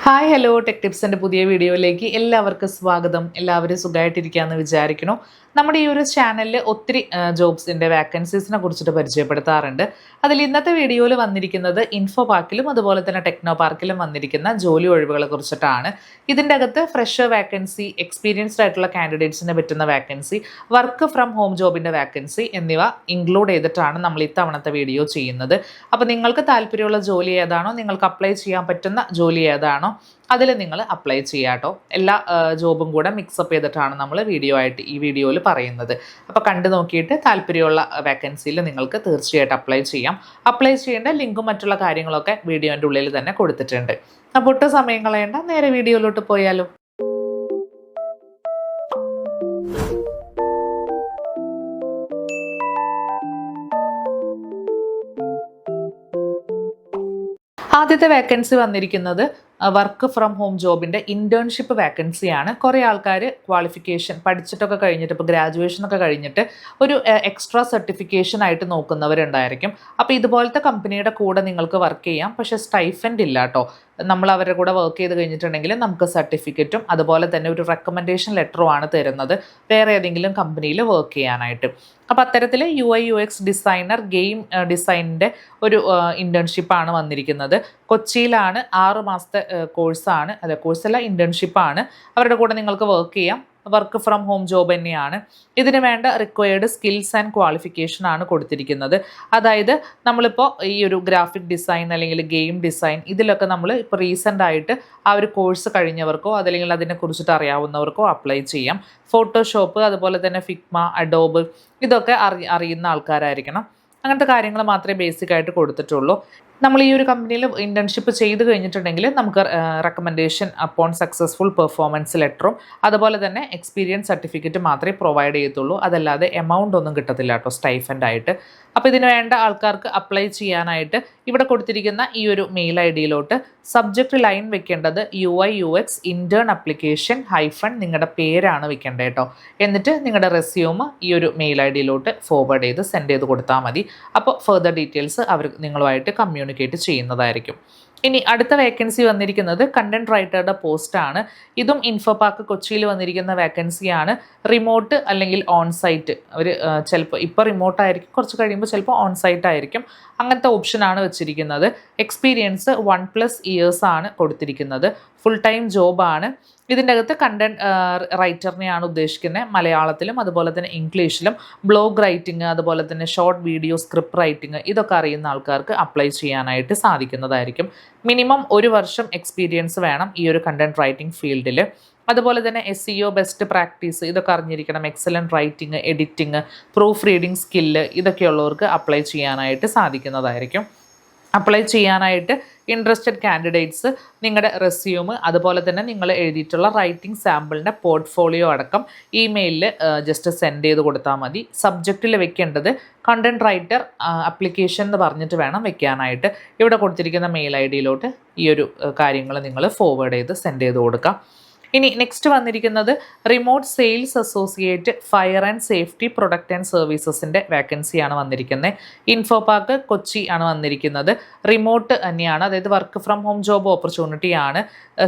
Hi hello tech ടിപ്സിൻ്റെ പുതിയ വീഡിയോയിലേക്ക് എല്ലാവർക്കും സ്വാഗതം. എല്ലാവരും സുഖമായിട്ടിരിക്കുകയെന്ന് വിചാരിക്കുന്നു. നമ്മുടെ ഈ ഒരു ചാനലിൽ ഒത്തിരി ജോബ്സിൻ്റെ വാക്കൻസീസിനെ കുറിച്ചിട്ട് പരിചയപ്പെടുത്താറുണ്ട്. അതിൽ ഇന്നത്തെ വീഡിയോയിൽ വന്നിരിക്കുന്നത് ഇൻഫോ പാർക്കിലും അതുപോലെ തന്നെ ടെക്നോ പാർക്കിലും വന്നിരിക്കുന്ന ജോലി ഒഴിവുകളെ കുറിച്ചിട്ടാണ്. ഇതിൻ്റെ അകത്ത് ഫ്രഷർ വാക്കൻസി, എക്സ്പീരിയൻസ്ഡ് ആയിട്ടുള്ള കാൻഡിഡേറ്റ്സിന് പറ്റുന്ന വാക്കൻസി, വർക്ക് ഫ്രം ഹോം ജോബിൻ്റെ വാക്കൻസി എന്നിവ ഇൻക്ലൂഡ് ചെയ്തിട്ടാണ് നമ്മൾ ഇത്തവണത്തെ വീഡിയോ ചെയ്യുന്നത്. അപ്പോൾ നിങ്ങൾക്ക് താല്പര്യമുള്ള ജോലി ഏതാണോ, നിങ്ങൾക്ക് അപ്ലൈ ചെയ്യാൻ പറ്റുന്ന ജോലി ഏതാണോ അതിൽ നിങ്ങൾ അപ്ലൈ ചെയ്യാട്ടോ. എല്ലാ ജോബും കൂടെ മിക്സപ്പ് ചെയ്തിട്ടാണ് നമ്മൾ ഈ വീഡിയോയിൽ പറയുന്നത്. അപ്പോൾ കണ്ടു നോക്കിയിട്ട് താല്പര്യമുള്ള വാക്കൻസിയിൽ നിങ്ങൾക്ക് തീർച്ചയായിട്ടും അപ്ലൈ ചെയ്യാം. അപ്ലൈ ചെയ്യേണ്ട ലിങ്കും മറ്റുള്ള കാര്യങ്ങളൊക്കെ വീഡിയോൻ്റെ ഉള്ളിൽ തന്നെ കൊടുത്തിട്ടുണ്ട്. അപ്പോൾ ഒട്ടും സമയം കളയേണ്ട, നേരെ വീഡിയോയിലോട്ട് പോയാലോ. ആദ്യത്തെ വാക്കൻസി വന്നിരിക്കുന്നത് വർക്ക് ഫ്രം ഹോം ജോബിൻ്റെ ഇൻറ്റേൺഷിപ്പ് വാക്കൻസിയാണ്. കുറേ ആൾക്കാർ ക്വാളിഫിക്കേഷൻ പഠിച്ചിട്ടൊക്കെ കഴിഞ്ഞിട്ട്, ഇപ്പോൾ ഗ്രാജുവേഷനൊക്കെ കഴിഞ്ഞിട്ട് ഒരു എക്സ്ട്രാ സർട്ടിഫിക്കേഷൻ ആയിട്ട് നോക്കുന്നവരുണ്ടായിരിക്കും. അപ്പോൾ ഇതുപോലത്തെ കമ്പനിയുടെ കൂടെ നിങ്ങൾക്ക് വർക്ക് ചെയ്യാം, പക്ഷേ സ്റ്റൈഫൻഡ് ഇല്ല കേട്ടോ. നമ്മൾ അവരുടെ കൂടെ വർക്ക് ചെയ്ത് കഴിഞ്ഞിട്ടുണ്ടെങ്കിൽ നമുക്ക് സർട്ടിഫിക്കറ്റും അതുപോലെ തന്നെ ഒരു റെക്കമെൻഡേഷൻ ലെറ്ററുമാണ് തരുന്നത് വേറെ ഏതെങ്കിലും കമ്പനിയിൽ വർക്ക് ചെയ്യാനായിട്ട്. അപ്പോൾ അത്തരത്തിൽ UI/UX ഡിസൈനർ, ഗെയിം ഡിസൈനിൻ്റെ ഒരു ഇൻറ്റേൺഷിപ്പാണ് വന്നിരിക്കുന്നത്. കൊച്ചിയിലാണ്. 6 മാസത്തെ കോഴ്സാണ്, കോഴ്സല്ല, ഇൻറ്റേൺഷിപ്പാണ്. അവരുടെ കൂടെ നിങ്ങൾക്ക് വർക്ക് ചെയ്യാം. വർക്ക് ഫ്രം ഹോം ജോബ് തന്നെയാണ്. ഇതിന് വേണ്ട റിക്വയർഡ് സ്കിൽസ് ആൻഡ് ക്വാളിഫിക്കേഷൻ ആണ് കൊടുത്തിരിക്കുന്നത്. അതായത് നമ്മളിപ്പോൾ ഈ ഒരു ഗ്രാഫിക് ഡിസൈൻ അല്ലെങ്കിൽ ഗെയിം ഡിസൈൻ ഇതിലൊക്കെ നമ്മൾ ഇപ്പോൾ റീസെൻ്റ് ആയിട്ട് ആ ഒരു കോഴ്സ് കഴിഞ്ഞവർക്കോ അതല്ലെങ്കിൽ അതിനെക്കുറിച്ചിട്ട് അറിയാവുന്നവർക്കോ അപ്ലൈ ചെയ്യാം. ഫോട്ടോഷോപ്പ്, അതുപോലെ തന്നെ ഫിഗ്മ, അഡോബ് ഇതൊക്കെ അറിയുന്ന ആൾക്കാരായിരിക്കണം. അങ്ങനത്തെ കാര്യങ്ങൾ മാത്രമേ ബേസിക്കായിട്ട് കൊടുത്തിട്ടുള്ളൂ. നമ്മൾ ഈ ഒരു കമ്പനിയിൽ ഇൻറ്റേൺഷിപ്പ് ചെയ്ത് കഴിഞ്ഞിട്ടുണ്ടെങ്കിൽ നമുക്ക് റെക്കമെൻഡേഷൻ അപ്പോൺ സക്സസ്ഫുൾ പെർഫോമൻസ് ലെറ്ററും അതുപോലെ തന്നെ എക്സ്പീരിയൻസ് സർട്ടിഫിക്കറ്റ് മാത്രമേ പ്രൊവൈഡ് ചെയ്യത്തുള്ളൂ. അതല്ലാതെ എമൗണ്ട് ഒന്നും കിട്ടത്തില്ല കേട്ടോ, സ്റ്റൈഫൻഡ് ആയിട്ട്. അപ്പോൾ ഇതിന് വേണ്ട ആൾക്കാർക്ക് അപ്ലൈ ചെയ്യാനായിട്ട് ഇവിടെ കൊടുത്തിരിക്കുന്ന ഈ ഒരു മെയിൽ ID-യിലോട്ട് സബ്ജക്റ്റ് ലൈൻ വെക്കേണ്ടത് UI/UX ഇൻറ്റേൺ അപ്ലിക്കേഷൻ ഹൈഫൺ നിങ്ങളുടെ പേരാണ് വെക്കേണ്ടത് കേട്ടോ. എന്നിട്ട് നിങ്ങളുടെ റെസ്യൂം ഈ ഒരു മെയിൽ ID-യിലോട്ട് ഫോർവേഡ് ചെയ്ത് സെൻഡ് ചെയ്ത് കൊടുത്താൽ മതി. അപ്പോൾ ഫർദർ ഡീറ്റെയിൽസ് അവർ നിങ്ങളുമായിട്ട് കമ്മ്യൂണിക്കേറ്റ് ചെയ്യുന്നതായിരിക്കും. ഇനി അടുത്ത വേക്കൻസി വന്നിരിക്കുന്നത് കണ്ടന്റ് റൈറ്ററുടെ പോസ്റ്റാണ്. ഇതും ഇൻഫോ പാർക്ക് കൊച്ചിയിൽ വന്നിരിക്കുന്ന വേക്കൻസിയാണ്. റിമോട്ട് അല്ലെങ്കിൽ ഓൺ സൈറ്റ്. അവർ ചിലപ്പോൾ ഇപ്പോൾ റിമോട്ടായിരിക്കും, കുറച്ച് കഴിയുമ്പോൾ ചിലപ്പോൾ ഓൺ സൈറ്റ് ആയിരിക്കും. അങ്ങനത്തെ ഓപ്ഷനാണ് വെച്ചിരിക്കുന്നത്. എക്സ്പീരിയൻസ് 1+ ഇയേഴ്സ് ആണ് കൊടുത്തിരിക്കുന്നത്. ഫുൾ ടൈം ജോബാണ്. ഇതിൻ്റെ അകത്ത് കണ്ടന്റ് റൈറ്ററിനെയാണ് ഉദ്ദേശിക്കുന്നത്. മലയാളത്തിലും അതുപോലെ തന്നെ ഇംഗ്ലീഷിലും ബ്ലോഗ് റൈറ്റിംഗ്, അതുപോലെ തന്നെ ഷോർട്ട് വീഡിയോ, സ്ക്രിപ്റ്റ് റൈറ്റിംഗ് ഇതൊക്കെ അറിയുന്ന ആൾക്കാർക്ക് അപ്ലൈ ചെയ്യാനായിട്ട് സാധിക്കുന്നതായിരിക്കും. മിനിമം 1 വർഷം എക്സ്പീരിയൻസ് വേണം ഈ ഒരു കണ്ടന്റ് റൈറ്റിംഗ് ഫീൽഡിൽ. അതുപോലെ തന്നെ SEO ബെസ്റ്റ് പ്രാക്ടീസ് ഇതൊക്കെ അറിഞ്ഞിരിക്കണം. Excellent writing, editing, proof reading skill ഇതൊക്കെയുള്ളവർക്ക് അപ്ലൈ ചെയ്യാനായിട്ട് സാധിക്കുന്നതായിരിക്കും. അപ്ലൈ ചെയ്യാനായിട്ട് ഇൻട്രസ്റ്റഡ് കാൻഡിഡേറ്റ്സ് നിങ്ങളുടെ റെസ്യൂം അതുപോലെ തന്നെ നിങ്ങൾ എഴുതിയിട്ടുള്ള റൈറ്റിംഗ് സാമ്പിളിൻ്റെ പോർട്ട്ഫോളിയോ അടക്കം ഇമെയിലിൽ ജസ്റ്റ് സെൻഡ് ചെയ്ത് കൊടുത്താൽ മതി. സബ്ജക്റ്റിൽ വെക്കേണ്ടത് കണ്ടന്റ് റൈറ്റർ അപ്ലിക്കേഷൻ എന്ന് പറഞ്ഞിട്ട് വേണം വെക്കാനായിട്ട്. ഇവിടെ കൊടുത്തിരിക്കുന്ന മെയിൽ ID-യിലോട്ട് ഈ ഒരു കാര്യങ്ങൾ നിങ്ങൾ ഫോർവേഡ് ചെയ്ത് സെൻഡ് ചെയ്ത് കൊടുക്കാം. ഇനി നെക്സ്റ്റ് വന്നിരിക്കുന്നത് remote sales associate fire and safety product and സർവീസസിൻ്റെ വാക്കൻസിയാണ് വന്നിരിക്കുന്നത്. ഇൻഫോ പാർക്ക് കൊച്ചി ആണ് വന്നിരിക്കുന്നത്. റിമോട്ട് തന്നെയാണ്, അതായത് work from home job opportunity ആണ്.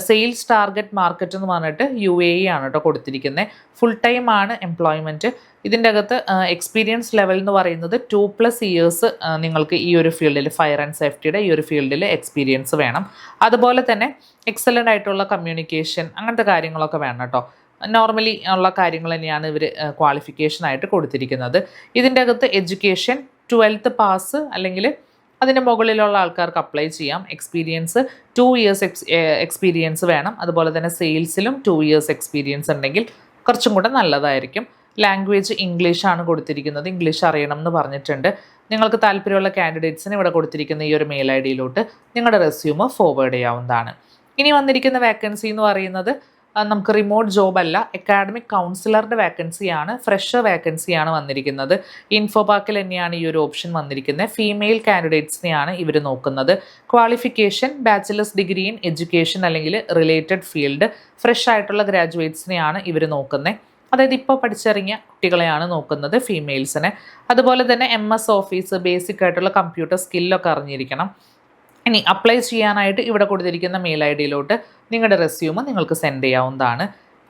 സെയിൽസ് ടാർഗറ്റ് മാർക്കറ്റ് എന്ന് പറഞ്ഞിട്ട് UAE ആണ് കേട്ടോ കൊടുത്തിരിക്കുന്നത്. ഫുൾ ടൈം ആണ് എംപ്ലോയ്മെൻറ്റ്. ഇതിൻ്റെ അകത്ത് എക്സ്പീരിയൻസ് ലെവൽ എന്ന് പറയുന്നത് 2+ ഇയേഴ്സ് നിങ്ങൾക്ക് ഈ ഒരു ഫീൽഡിൽ, ഫയർ ആൻഡ് സേഫ്റ്റിയുടെ ഈ ഒരു ഫീൽഡിൽ എക്സ്പീരിയൻസ് വേണം. അതുപോലെ തന്നെ എക്സലൻ്റ് ആയിട്ടുള്ള കമ്മ്യൂണിക്കേഷൻ അങ്ങനത്തെ കാര്യങ്ങളൊക്കെ വേണം കേട്ടോ. നോർമലി ഉള്ള കാര്യങ്ങൾ തന്നെയാണ് ഇവർ ക്വാളിഫിക്കേഷനായിട്ട് കൊടുത്തിരിക്കുന്നത്. ഇതിൻ്റെ അകത്ത് എഡ്യൂക്കേഷൻ 12th പാസ് അല്ലെങ്കിൽ അതിൻ്റെ മുകളിലുള്ള ആൾക്കാർക്ക് അപ്ലൈ ചെയ്യാം. എക്സ്പീരിയൻസ് 2 ഇയേഴ്സ് എക്സ്പീരിയൻസ് വേണം. അതുപോലെ തന്നെ സെയിൽസിലും 2 ഇയേഴ്സ് എക്സ്പീരിയൻസ് ഉണ്ടെങ്കിൽ കുറച്ചും കൂടെ നല്ലതായിരിക്കും. ലാംഗ്വേജ് ഇംഗ്ലീഷാണ് കൊടുത്തിരിക്കുന്നത്. ഇംഗ്ലീഷ് അറിയണം എന്ന് പറഞ്ഞിട്ടുണ്ട്. നിങ്ങൾക്ക് താല്പര്യമുള്ള കാൻഡിഡേറ്റ്സിന് ഇവിടെ കൊടുത്തിരിക്കുന്ന ഈ ഒരു മെയിൽ ID-യിലോട്ട് നിങ്ങളുടെ റെസ്യൂം ഫോർവേഡ് ചെയ്യാവുന്നതാണ്. ഇനി വന്നിരിക്കുന്ന വേക്കൻസി എന്ന് പറയുന്നത് നമുക്ക് റിമോട്ട് ജോബ് അല്ല, അക്കാഡമിക് കൗൺസിലറുടെ വാക്കൻസിയാണ്. ഫ്രഷർ വാക്കൻസിയാണ് വന്നിരിക്കുന്നത്. ഇൻഫോ പാർക്കിൽ തന്നെയാണ് ഈ ഒരു ഓപ്ഷൻ വന്നിരിക്കുന്നത്. ഫീമെയിൽ കാൻഡിഡേറ്റ്സിനെയാണ് ഇവർ നോക്കുന്നത്. Qualification bachelors degree in education അല്ലെങ്കിൽ റിലേറ്റഡ് ഫീൽഡ്. ഫ്രഷ് ആയിട്ടുള്ള ഗ്രാജുവേറ്റ്സിനെയാണ് ഇവർ നോക്കുന്നത്. അതായത് ഇപ്പോൾ പഠിച്ചിറങ്ങിയ കുട്ടികളെയാണ് നോക്കുന്നത്, ഫീമെയിൽസിനെ. അതുപോലെ തന്നെ MS ഓഫീസ്, ബേസിക് ആയിട്ടുള്ള കമ്പ്യൂട്ടർ സ്കില്ലൊക്കെ അറിഞ്ഞിരിക്കണം. ഇനി അപ്ലൈ ചെയ്യാനായിട്ട് ഇവിടെ കൊടുത്തിരിക്കുന്ന മെയിൽ ഐ ഡിയിലോട്ട് നിങ്ങളുടെ റെസ്യൂമ് നിങ്ങൾക്ക് സെൻഡ് ചെയ്യാവുന്നതാണ്.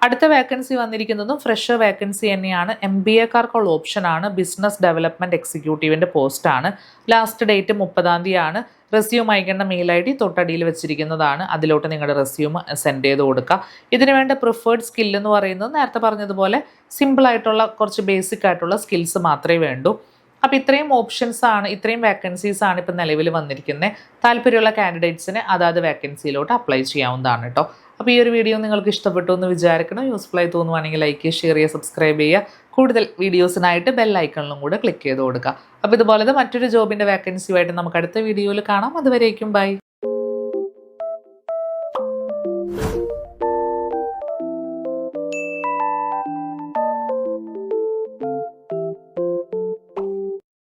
അടുത്ത വേക്കൻസി വന്നിരിക്കുന്നതും ഫ്രഷർ വേക്കൻസി തന്നെയാണ്. MBAക്കാർക്കുള്ള ഓപ്ഷനാണ്. ബിസിനസ് ഡെവലപ്മെൻറ്റ് എക്സിക്യൂട്ടീവിൻ്റെ പോസ്റ്റാണ്. ലാസ്റ്റ് ഡേറ്റ് 30-ാം തീയതിയാണ്. റെസ്യൂം അയക്കേണ്ട മെയിൽ ഐ ഡി തൊട്ടടിയിൽ വെച്ചിരിക്കുന്നതാണ്. അതിലോട്ട് നിങ്ങളുടെ റെസ്യൂം സെൻഡ് ചെയ്ത് കൊടുക്കുക. ഇതിന് വേണ്ട പ്രിഫേർഡ് സ്കിൽ എന്ന് പറയുന്നത് നേരത്തെ പറഞ്ഞതുപോലെ സിമ്പിളായിട്ടുള്ള കുറച്ച് ബേസിക് ആയിട്ടുള്ള സ്കിൽസ് മാത്രമേ വേണ്ടൂ. അപ്പോൾ ഇത്രയും ഓപ്ഷൻസാണ്, ഇത്രയും വേക്കൻസീസാണ് ഇപ്പോൾ നിലവിൽ വന്നിരിക്കുന്നത്. താല്പര്യമുള്ള കാൻഡിഡേറ്റ്സിന് അതാത് വേക്കൻസിയിലോട്ട് അപ്ലൈ ചെയ്യാവുന്നതാണ് കേട്ടോ. അപ്പോൾ ഈ ഒരു വീഡിയോ നിങ്ങൾക്ക് ഇഷ്ടപ്പെട്ടു എന്ന് വിചാരിക്കണം. യൂസ്ഫുൾ ആയി തോന്നുവാണെങ്കിൽ ലൈക്ക് ചെയ്യുക, ഷെയർ ചെയ്യുക, സബ്സ്ക്രൈബ് ചെയ്യുക. കൂടുതൽ വീഡിയോസിനായിട്ട് ബെൽ ഐക്കണിലും കൂടെ ക്ലിക്ക് ചെയ്ത് കൊടുക്കുക. അപ്പോൾ ഇതുപോലത്തെ മറ്റൊരു ജോബിൻ്റെ വേക്കൻസിയുമായിട്ട് നമുക്ക് അടുത്ത വീഡിയോയിൽ കാണാം. അതുവരേക്കും ബൈ.